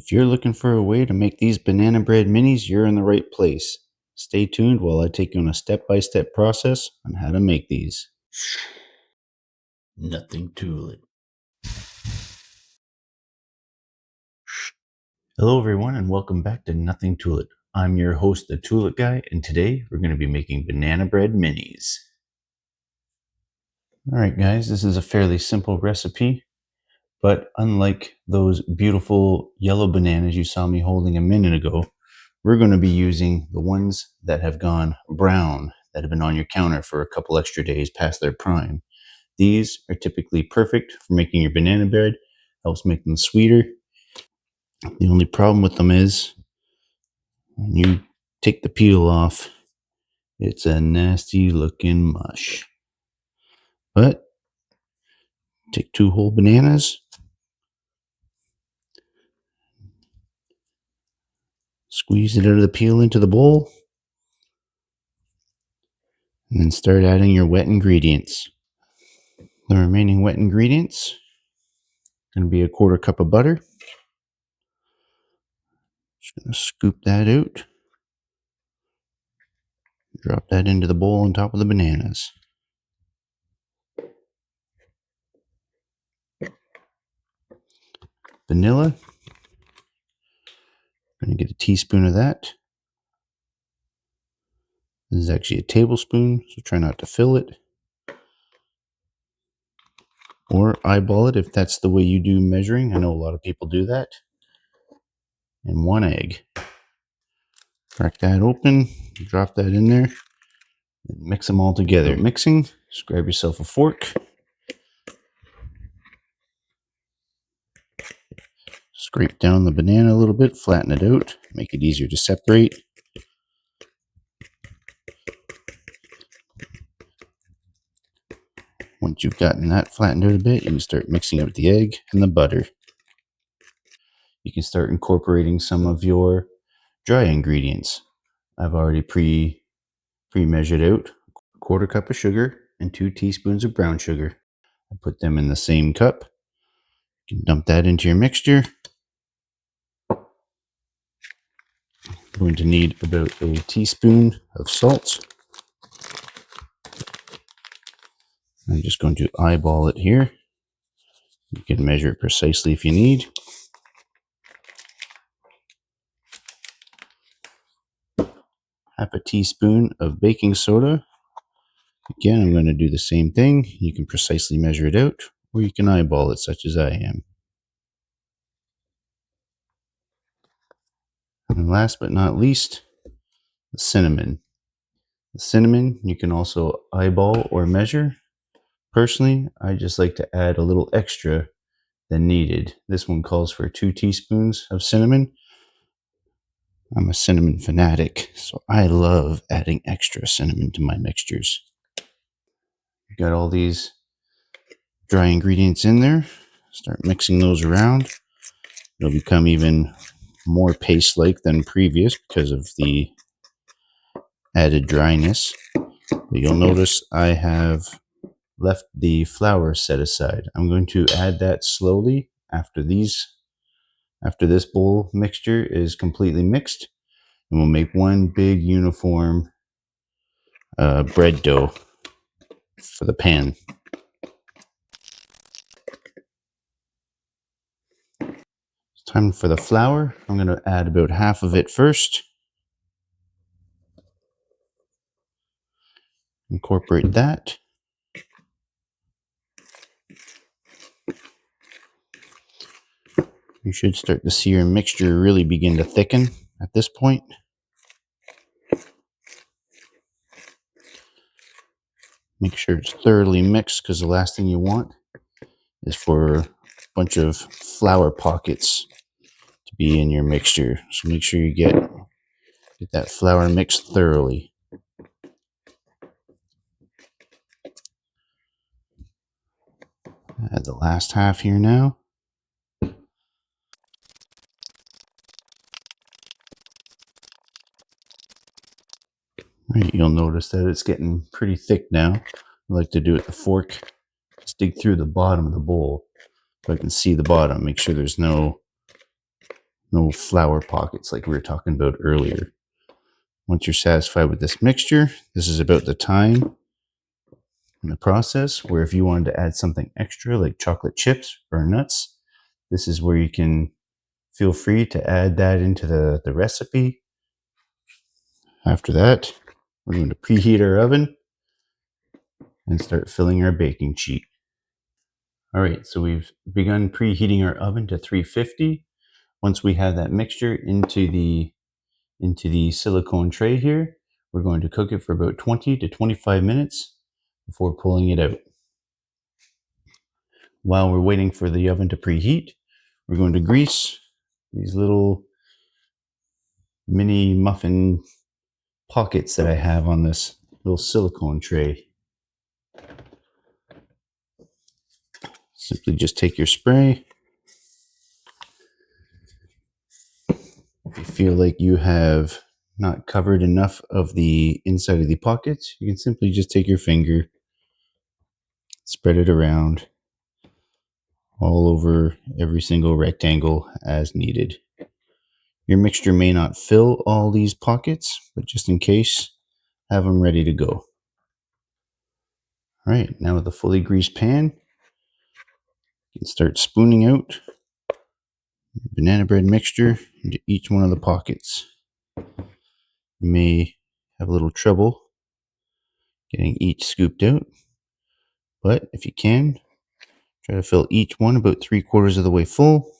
If you're looking for a way to make these banana bread minis, you're in the right place. Stay tuned while I take you on a step-by-step process on how to make these. Nothing to it. Hello everyone and welcome back to Nothing to It. I'm your host, the Tulip Guy, and today we're going to be making banana bread minis. Alright guys, this is a fairly simple recipe, but unlike those beautiful yellow bananas you saw me holding a minute ago, we're going to be using the ones that have gone brown, that have been on your counter for a couple extra days past their prime. These are typically perfect for making your banana bread, helps make them sweeter. The only problem with them is when you take the peel off, it's a nasty looking mush. But take 2 whole bananas, squeeze it out of the peel into the bowl, and then start adding your wet ingredients. The remaining wet ingredients are going to be a 1/4 cup of butter. Just going to scoop that out. Drop that into the bowl on top of the bananas. Vanilla. I'm going to get a teaspoon of that. This is actually a tablespoon, so try not to fill it. Or eyeball it if that's the way you do measuring. I know a lot of people do that. And 1 egg. Crack that open, drop that in there, and mix them all together. Mixing, just grab yourself a fork. Scrape down the banana a little bit, flatten it out, make it easier to separate. Once you've gotten that flattened out a bit, you can start mixing up the egg and the butter. You can start incorporating some of your dry ingredients. I've already pre-measured out a 1/4 cup of sugar and 2 teaspoons of brown sugar. I put them in the same cup. You can dump that into your mixture. You're going to need about a teaspoon of salt. I'm just going to eyeball it here. You can measure it precisely if you need. Half a teaspoon of baking soda. Again, I'm going to do the same thing. You can precisely measure it out, or you can eyeball it, such as I am. And last but not least, the cinnamon. The cinnamon you can also eyeball or measure. Personally, I just like to add a little extra than needed. This one calls for 2 teaspoons of cinnamon. I'm a cinnamon fanatic, so I love adding extra cinnamon to my mixtures. Got all these dry ingredients in there. Start mixing those around. It'll become even more paste-like than previous because of the added dryness. But you'll notice I have left the flour set aside. I'm going to add that slowly after this bowl mixture is completely mixed, and we'll make one big uniform bread dough for the pan. It's time for the flour. I'm going to add about half of it first. Incorporate that. You should start to see your mixture really begin to thicken at this point. Make sure it's thoroughly mixed, because the last thing you want is for a bunch of flour pockets to be in your mixture. So make sure you get that flour mixed thoroughly. Add the last half here now. Right, you'll notice that it's getting pretty thick now. I like to do it with the fork. Just dig through the bottom of the bowl so I can see the bottom. Make sure there's no no flour pockets like we were talking about earlier. Once you're satisfied with this mixture, this is about the time in the process where if you wanted to add something extra like chocolate chips or nuts, this is where you can feel free to add that into the recipe. After that, we're going to preheat our oven and start filling our baking sheet. All right, so we've begun preheating our oven to 350. Once we have that mixture into the silicone tray here, we're going to cook it for about 20 to 25 minutes before pulling it out. While we're waiting for the oven to preheat, we're going to grease these little mini muffin pockets that I have on this little silicone tray. Simply just take your spray. If you feel like you have not covered enough of the inside of the pockets, you can simply just take your finger, spread it around all over every single rectangle as needed. Your mixture may not fill all these pockets, but just in case, have them ready to go. All right, now with a fully greased pan, you can start spooning out banana bread mixture into each one of the pockets. You may have a little trouble getting each scooped out, but if you can, try to fill each one about 3/4 of the way full.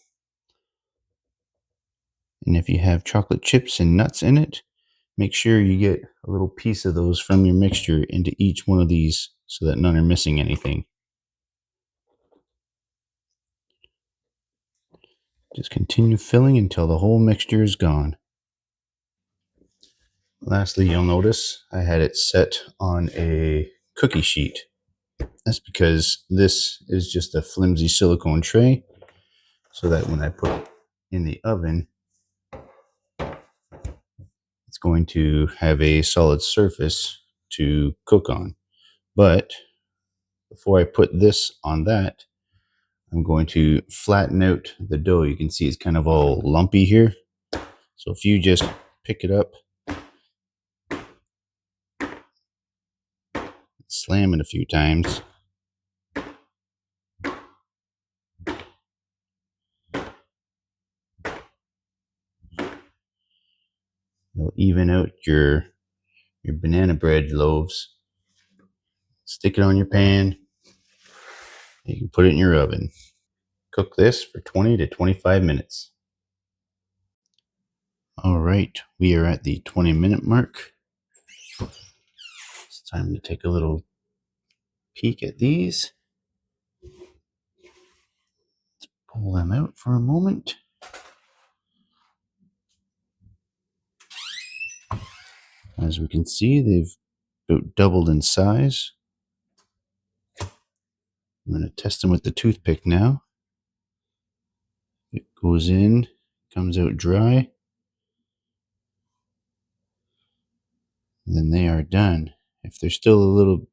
And if you have chocolate chips and nuts in it, make sure you get a little piece of those from your mixture into each one of these so that none are missing anything. Just continue filling until the whole mixture is gone. Lastly, you'll notice I had it set on a cookie sheet. That's because this is just a flimsy silicone tray, so that when I put it in the oven, it's going to have a solid surface to cook on. But before I put this on that, I'm going to flatten out the dough. You can see it's kind of all lumpy here. So if you just pick it up, slam it a few times, you'll even out your banana bread loaves. Stick it on your pan. You can put it in your oven. Cook this for 20 to 25 minutes. All right, we are at the 20-minute mark. It's time to take a little peek at these. Let's pull them out for a moment. As we can see, they've about doubled in size. I'm going to test them with the toothpick now. It goes in, comes out dry, and then they are done. If there's still a little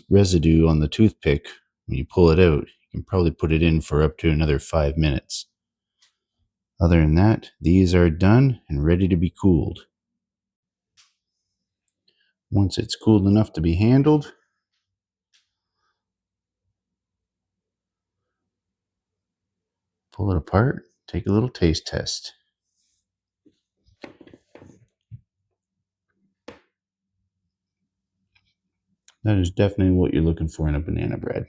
residue on the toothpick when you pull it out, you can probably put it in for up to another 5 minutes. Other than that, these are done and ready to be cooled. Once it's cooled enough to be handled, pull it apart, take a little taste test. That is definitely what you're looking for in a banana bread.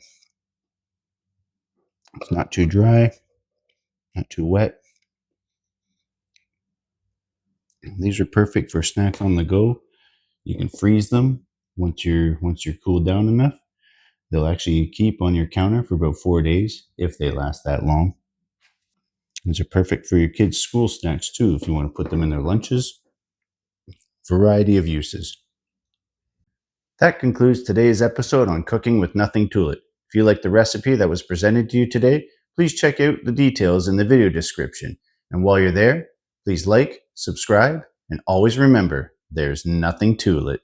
It's not too dry, not too wet. These are perfect for snacks on the go. You can freeze them once you're cooled down enough. They'll actually keep on your counter for about 4 days if they last that long. These are perfect for your kids' school snacks too, if you want to put them in their lunches. Variety of uses. That concludes today's episode on cooking with nothing to it. If you like the recipe that was presented to you today, please check out the details in the video description. And while you're there, please like, subscribe, and always remember, there's nothing to it.